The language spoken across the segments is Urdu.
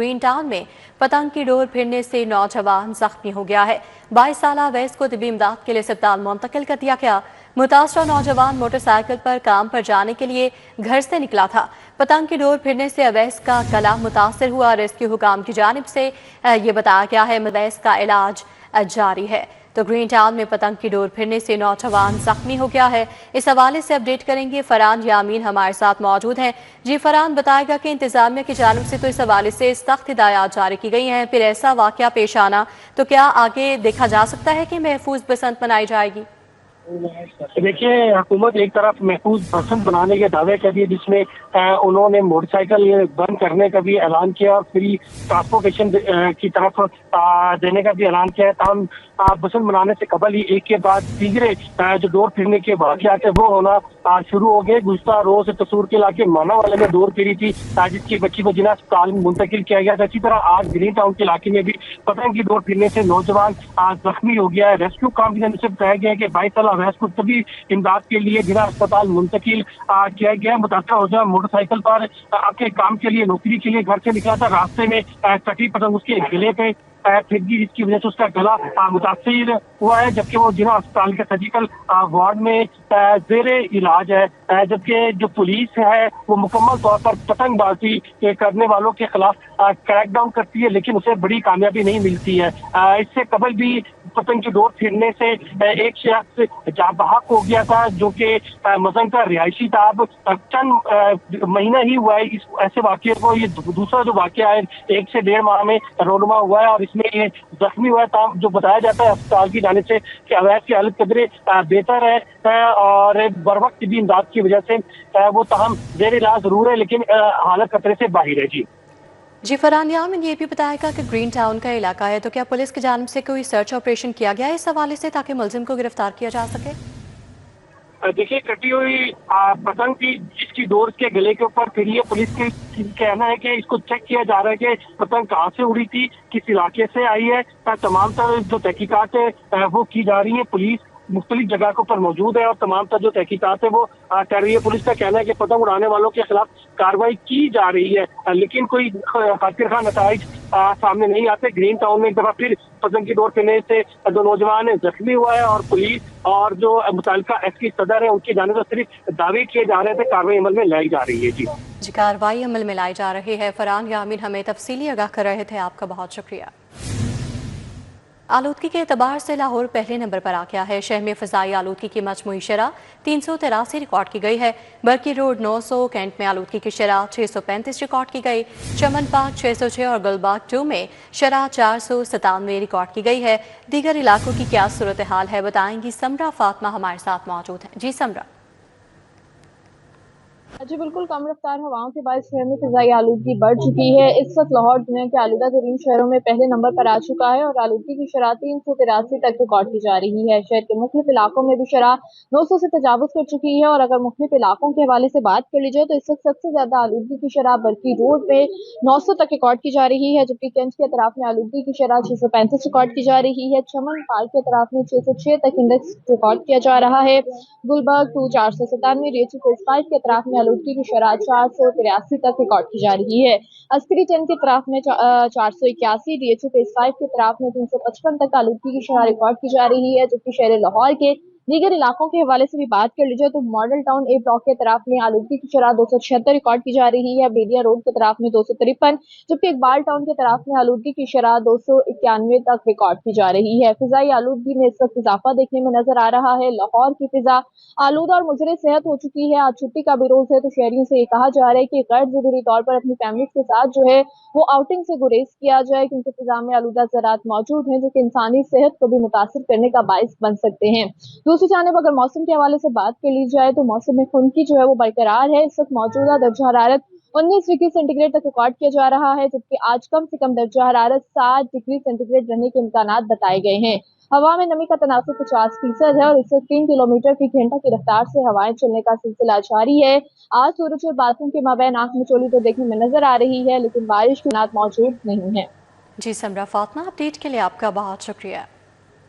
گرین ٹاؤن میں پتنگ کی ڈور پھرنے سے نوجوان زخمی ہو گیا ہے۔ 22 سالہ اویس کو طبی امداد کے لیے اسپتال منتقل کر دیا گیا۔ متاثرہ نوجوان موٹر سائیکل پر کام پر جانے کے لیے گھر سے نکلا تھا۔ پتنگ کی ڈور پھرنے سے اویس کا گلا متاثر ہوا۔ ریسکیو حکام کی جانب سے یہ بتایا گیا ہے اویس کا علاج جاری ہے۔ تو گرین ٹاؤن میں پتنگ کی ڈور پھرنے سے نوجوان زخمی ہو گیا ہے۔ اس حوالے سے اپڈیٹ کریں گے فرحان یامین ہمارے ساتھ موجود ہیں۔ جی فرحان، بتائے گا کہ انتظامیہ کی جانب سے تو اس حوالے سے سخت ہدایات جاری کی گئی ہیں، پھر ایسا واقعہ پیش آنا تو کیا آگے دیکھا جا سکتا ہے کہ محفوظ بسنت منائی جائے گی؟ دیکھیے، حکومت ایک طرف محفوظ بسنت بنانے کے دعوے کر دی، جس میں انہوں نے موٹر سائیکل بند کرنے کا بھی اعلان کیا اور فری ٹرانسپورٹیشن کی طرف دینے کا بھی اعلان کیا ہے۔ تاہم بسنت بنانے سے قبل ہی ایک کے بعد دیگرے جو ڈور پھرنے کے واقعات ہیں وہ ہونا شروع ہو گئے۔ گزشتہ روز تصور کے علاقے مانا والے میں ڈور پھری تھی جس کی بچی کو جناح اسپتال میں منتقل کیا گیا تھا۔ اسی طرح آج گرین ٹاؤن کے علاقے میں بھی پتنگ کی ڈور پھرنے سے نوجوان زخمی ہو گیا ہے۔ ریسکیو کام کی جانب سے بتایا گیا ہے کہ 22 سالہ اویس کو طبی امداد کے لیے جناح اسپتال منتقل کیا گیا۔ متاثرہ نوجوان موٹر سائیکل پر کے کام کے لیے نوکری کے لیے گھر سے نکلا تھا۔ راستے میں کٹی پتنگ اس کے گلے پہ پھر گئی، جس کی وجہ سے اس کا گلا متاثر ہوا ہے، جبکہ وہ جناح اسپتال کے سرجیکل وارڈ میں زیر علاج ہے۔ جبکہ جو پولیس ہے وہ مکمل طور پر پتنگ بازی کرنے والوں کے خلاف کریک ڈاؤن کرتی ہے، لیکن اسے بڑی کامیابی نہیں ملتی ہے۔ اس سے قبل بھی پتنگ کی ڈور پھرنے سے ایک شخص جاں بحق ہو گیا تھا جو کہ مزن کا رہائشی تھا۔ اب چند مہینہ ہی ہوا ہے اس ایسے واقعے کو، یہ دوسرا جو واقعہ ہے 1 سے 1.5 ماہ میں رونما ہوا ہے اور اس میں یہ زخمی ہوا ہے۔ جو بتایا جاتا ہے اسپتال کی جانب سے کہ اویس کی حالت قدرے بہتر ہے اور بر وقت طبی امداد کی وجہ سے وہ تاہم زیر علاج ضرور ہے، لیکن حالت خطرے سے باہر ہے۔ جی فرحان یامین، یہ بھی بتائے گا کہ گرین ٹاؤن کا علاقہ ہے تو کیا پولیس کی جانب سے کوئی سرچ آپریشن کیا گیا ہے اس حوالے سے تاکہ ملزم کو گرفتار کیا جا سکے؟ دیکھیے، کٹی ہوئی پتنگ کی جس کی ڈور کے گلے کے اوپر پھری ہے، پولیس کا کہنا ہے کہ اس کو چیک کیا جا رہا ہے کہ پتنگ کہاں سے اڑی تھی، کس علاقے سے آئی ہے۔ تمام تر جو تحقیقات ہے وہ کی جا رہی ہیں۔ پولیس مختلف جگہوں پر موجود ہے اور تمام تر جو تحقیقات ہے وہ کر رہی ہے۔ پولیس کا کہنا ہے کہ پتنگ اڑانے والوں کے خلاف کارروائی کی جا رہی ہے، لیکن کوئی خاطر خواہ نتائج سامنے نہیں آتے۔ گرین ٹاؤن میں ایک دفعہ پھر پتنگ کی ڈور پھرنے سے دو نوجوان زخمی ہوا ہے اور پولیس اور جو متعلقہ ایس پی صدر ہے ان کی جانب سے صرف دعوے کیے جا رہے تھے، کارروائی عمل میں لائی جا رہی ہے۔ جی کارروائی عمل میں لائی جا رہی ہے۔ فرحان یامین ہمیں تفصیلی آگاہ کر رہے تھے، آپ کا بہت شکریہ۔ آلودگی کے اعتبار سے لاہور پہلے نمبر پر آ گیا ہے۔ شہر میں فضائی آلودگی کی مجموعی شرح 383 ریکارڈ کی گئی ہے۔ برکی روڈ 900، کینٹ میں آلودگی کی شرح 635 ریکارڈ کی گئی۔ چمن پاک 606 اور گلباغ 2 میں شرح 497 ریکارڈ کی گئی ہے۔ دیگر علاقوں کی کیا صورتحال ہے بتائیں گی سمرہ فاطمہ ہمارے ساتھ موجود ہیں۔ جی سمرہ۔ جی بالکل، کم رفتار ہواؤں کے باعث شہر میں فضائی آلودگی بڑھ چکی ہے۔ اس وقت لاہور دنیا کے آلودہ ترین شہروں میں پہلے نمبر پر آ چکا ہے اور آلودگی کی شرح 383 تک ریکارڈ کی جا رہی ہے۔ شہر کے مختلف علاقوں میں بھی شرح 900 سے تجاوز کر چکی ہے اور اگر مختلف علاقوں کے حوالے سے بات کر لی جائے تو اس وقت سب سے زیادہ آلودگی کی شرح برکی روڈ میں 900 تک ریکارڈ کی جا رہی ہے، جبکہ کینٹ کے اطراف میں آلودگی کی شرح 635 ریکارڈ کی جا رہی ہے۔ چمن پارک کے اطراف میں 606 تک انڈیکس ریکارڈ کیا جا رہا ہے۔ گلبرگ 2 497، ریچی فیز 5 کے اطراف میں آلودگی کی شرح 483 تک ریکارڈ کی جا رہی ہے۔ عسکری 10 کے اطراف میں 481، ڈی ایچ او فیز 5 کے اطراف میں 355 تک آلودگی کی شرح ریکارڈ کی جا رہی ہے، جبکہ شہر لاہور کے دیگر علاقوں کے حوالے سے بھی بات کر لی جائے تو ماڈل ٹاؤن اے بلاک کے طرف میں آلودگی کی شرح 276 ریکارڈ کی جا رہی ہے، بیڈیا روڈ کے طرف میں 253، جبکہ اقبال ٹاؤن کے طرف میں آلودگی کی شرح 291 تک ریکارڈ کی جا رہی ہے۔ فضائی آلودگی میں اس وقت اضافہ دیکھنے میں نظر آ رہا ہے۔ لاہور کی فضا آلودہ اور مضر صحت ہو چکی ہے۔ آج چھٹی کا بھی روز ہے تو شہریوں سے یہ کہا جا رہا ہے کہ غیر ضروری طور پر اپنی فیملی کے ساتھ جو ہے وہ آؤٹنگ سے گریز کیا جائے، کیونکہ فضا میں آلودہ ذرات موجود ہیں جو کہ انسانی صحت کو بھی متاثر کرنے کا باعث بن سکتے ہیں۔ دوسری جانب اگر موسم کے حوالے سے بات کر لی جائے تو موسم میں خنکی جو ہے وہ برقرار ہے۔ اس وقت موجودہ درجہ حرارت 19 ڈگری سینٹی گریڈ تک ریکارڈ کیا جا رہا ہے، جبکہ آج کم سے کم درجہ حرارت 7 ڈگری سینٹی گریڈ رہنے کے امکانات بتائے گئے ہیں۔ ہوا میں نمی کا تناسب 50% ہے اور اس وقت 3 کلومیٹر فی گھنٹہ کی رفتار سے ہوائیں چلنے کا سلسلہ جاری ہے۔ آج سورج اور بادلوں کے مابین آنکھ مچولی تو دیکھنے میں نظر آ رہی ہے، لیکن بارش کے امکانات موجود نہیں ہیں۔ جی سمرہ فاطمہ، اپڈیٹ کے لیے آپ کا بہت شکریہ۔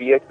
PHP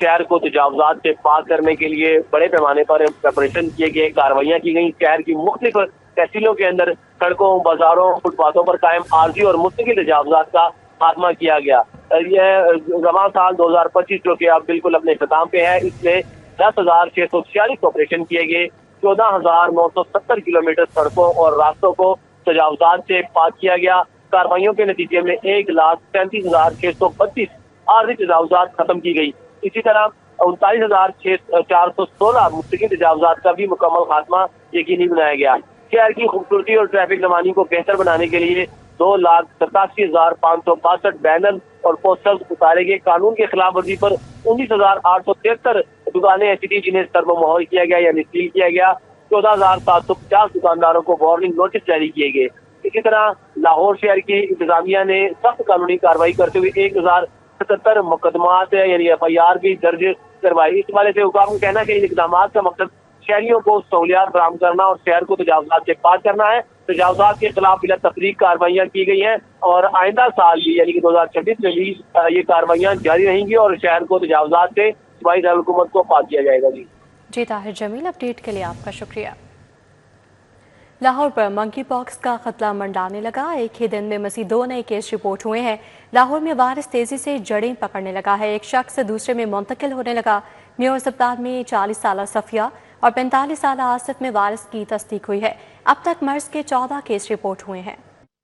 شہر کو تجاوزات سے پاک کرنے کے لیے بڑے پیمانے پر پریپریشن کیے گئے، کارروائیاں کی گئیں. شہر کی مختلف تحصیلوں کے اندر سڑکوں، بازاروں، فٹ پاتھوں پر قائم عارضی اور مستقل تجاوزات کا خاتمہ کیا گیا. یہ رواں سال 2025 جو کہ اب بالکل اپنے اختتام پہ ہے، اس میں 10,646 آپریشن کیے گئے. 14,970 کلومیٹر سڑکوں اور راستوں کو تجاوزات سے پاک کیا گیا. کارروائیوں کے نتیجے میں 1,37,632 عارضی تجاوزات ختم کی گئی. اسی طرح 39,416 مستقل تجاوزات کا بھی مکمل خاتمہ یقینی بنایا گیا. شہر کی خوبصورتی اور ٹریفک نمانی کو بہتر بنانے کے لیے 2,87,562 بینر اور پوسٹرز اتارے گئے. قانون کی خلاف ورزی پر 19,873 دکانیں ایسی تھی جنہیں سرب و مہور کیا گیا یعنی سیل کیا گیا. 14,750 دکانداروں کو وارننگ نوٹس جاری کیے گئے. اسی طرح لاہور شہر کی انتظامیہ نے سخت قانونی کارروائی کرتے ہوئے 1,077 مقدمات یعنی FIR بھی درج کروائی. اس حوالے سے حکام کا کہنا ہے کہ ان اقدامات کا مقصد شہریوں کو سہولیات فراہم کرنا اور شہر کو تجاوزات سے پاک کرنا ہے. تجاوزات کے خلاف بلا تفریق کارروائیاں کی گئی ہیں اور آئندہ سال بھی یعنی کہ 2026 میں بھی یہ کارروائیاں جاری رہیں گی اور شہر کو تجاوزات سے صوبائی دارالحکومت کو پاک کیا جائے گا. جی طاہر جمیل، اپڈیٹ کے لیے آپ کا شکریہ. لاہور پر منکی پاکس کا خطرہ منڈانے لگا. ایک ہی دن میں مزید 2 نئے کیس رپورٹ ہوئے ہیں. لاہور میں وائرس تیزی سے جڑیں پکڑنے لگا ہے. ایک شخص دوسرے میں منتقل ہونے لگا. میو اسپتال میں 40 سالہ صفیہ اور 45 سالہ آصف میں وائرس کی تصدیق ہوئی ہے. اب تک مرض کے 14 کیس رپورٹ ہوئے ہیں.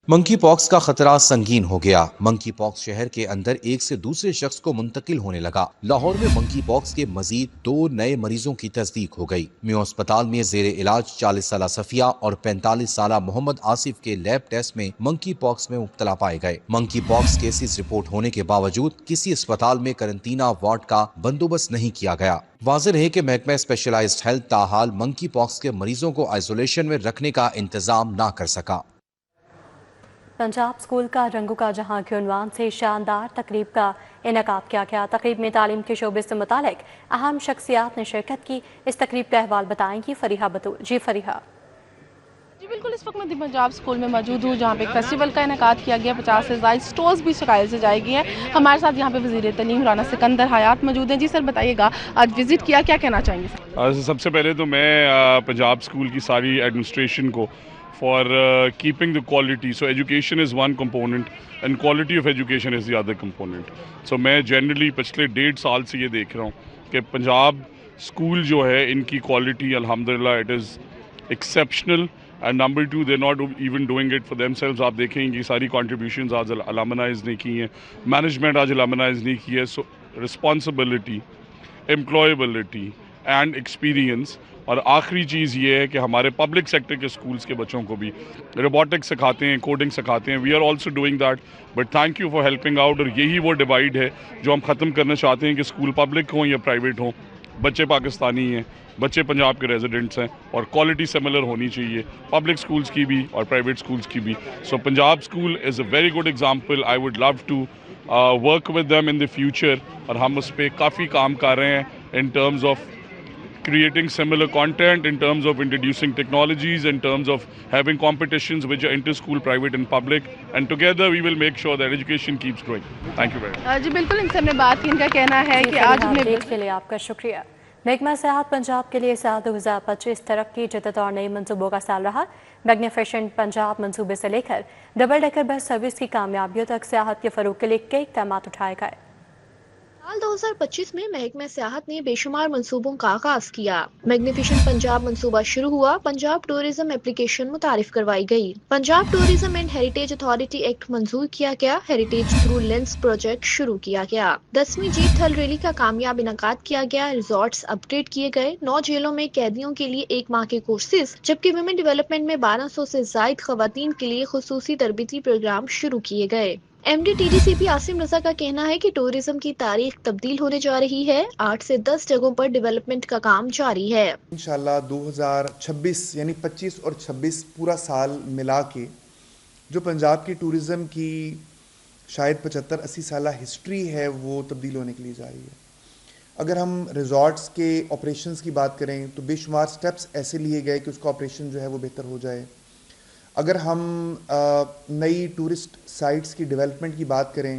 منکی پاکس کا خطرہ سنگین ہو گیا. منکی پاکس شہر کے اندر ایک سے دوسرے شخص کو منتقل ہونے لگا. لاہور میں منکی پاکس کے مزید 2 نئے مریضوں کی تصدیق ہو گئی. میو اسپتال میں زیر علاج 40 سالہ صفیہ اور 45 سالہ محمد آصف کے لیب ٹیسٹ میں منکی پاکس میں مبتلا پائے گئے. منکی پاکس کیسز رپورٹ ہونے کے باوجود کسی اسپتال میں قرنطینہ وارڈ کا بندوبست نہیں کیا گیا. واضح ہے کہ محکمہ اسپیشلائزڈ ہیلتھ تاحال منکی پاکس کے مریضوں کو آئسولیشن میں رکھنے کا انتظام نہ کر سکا. پنجاب اسکول کا رنگوں کا جہاں کے عنوان سے شاندار تقریب کا انعقاد کیا گیا. تقریب میں تعلیم کے شعبے سے متعلق اہم شخصیات نے شرکت کی. اس تقریب کا احوال بتائیں گی فریحہ بطول. جی فریحہ. جی بالکل، اس وقت میں دی پنجاب اسکول میں موجود ہوں جہاں پہ ایک فیسٹیول کا انعقاد کیا گیا. 50 سے زائد سٹورز بھی شکایت سے جائے گی ہیں. ہمارے ساتھ یہاں پہ وزیر تعلیم رانا سکندر حیات موجود ہیں. جی سر بتائیے گا، آج وزٹ کیا کہنا چاہیں گے سر؟ سب سے پہلے تو میں پنجاب اسکول کی ساری ایڈمنسٹریشن کو for keeping the quality. So education is one component and quality of education is the other component. So میں generally پچھلے 1.5 سال سے یہ دیکھ رہا ہوں کہ پنجاب اسکول جو ہے ان کی کوالٹی الحمدللہ it is exceptional. And number 2, they're not even doing it for themselves. آپ دیکھیں یہ ساری contributions آج alumni's نے کی ہیں, management آج alumni's نے کی ہے. So responsibility, employability and experience. اور آخری چیز یہ ہے کہ ہمارے پبلک سیکٹر کے اسکولس کے بچوں کو بھی روبوٹکس سکھاتے ہیں, کوڈنگ سکھاتے ہیں. We are also doing that, but thank you for helping out. اور یہی وہ ڈیوائڈ ہے جو ہم ختم کرنا چاہتے ہیں کہ اسکول پبلک ہوں یا پرائیویٹ ہوں, بچے پاکستانی ہیں, بچے پنجاب کے ریزیڈنٹس ہیں اور کوالٹی سملر ہونی چاہیے پبلک اسکولس کی بھی اور پرائیویٹ اسکولس کی بھی. So Punjab school is a very good example. I would love to work with them in the future. اور ہم اس پہ کافی کام کر رہے ہیں ان terms of creating similar content, in terms of introducing technologies, in terms of having competitions which are inter-school, private and public, and together we will make sure that education keeps growing. Thank you very much. جی بالکل, ان سے ہم نے بات کی. ان کا کہنا ہے کہ آج ہم نے کے لیے آپ کا شکریہ. محکمہ سیاحت پنجاب کے لیے سال 2025 ترقی, جدت اور نئے منصوبوں کا سال رہا. میگنیفیشنٹ پنجاب منصوبے سے لے کر ڈبل ڈیکر بس سروس کی کامیابیوں تک سیاحت کے فروغ کے لیے کئی اقدامات اٹھائے گئے. سال 2025 میں محکمہ سیاحت نے بے شمار منصوبوں کا آغاز کیا. میگنیفیشنٹ پنجاب منصوبہ شروع ہوا. پنجاب ٹورزم اپلیکیشن متعارف کروائی گئی. Punjab tourism and heritage authority act منظور کیا گیا. ہیریٹیج تھرو لینس پروجیکٹ شروع کیا گیا. 10ویں جیت تھل ریلی کا کامیاب انعقاد کیا گیا. ریزورٹس اپ گریڈ کیے گئے. 9 جیلوں میں قیدیوں کے لیے 1 ماہ کے کورسز, جبکہ ویمن ڈیولپمنٹ میں 1200 سے زائد خواتین کے لیے خصوصی تربیتی پروگرام شروع کیے گئے. M D T D C P Asim Raza کا کہنا ہے کہ ٹورزم کی تاریخ تبدیل ہونے جا رہی ہے. 8 سے 10 جگہوں پر ڈیولپمنٹ کا کام جاری ہے. انشاءاللہ 2026 یعنی 25 اور 26 پورا سال ملا کے جو پنجاب کی ٹورزم کی شاید 75-80 سالہ ہسٹری ہے وہ تبدیل ہونے کے لیے جا رہی ہے. اگر ہم ریزورٹس کے آپریشنز کی بات کریں تو بے شمار سٹیپس ایسے لیے گئے کہ اس کا آپریشن جو ہے وہ بہتر ہو جائے. اگر ہم نئی ٹورسٹ سائٹس کی ڈیولپمنٹ کی بات کریں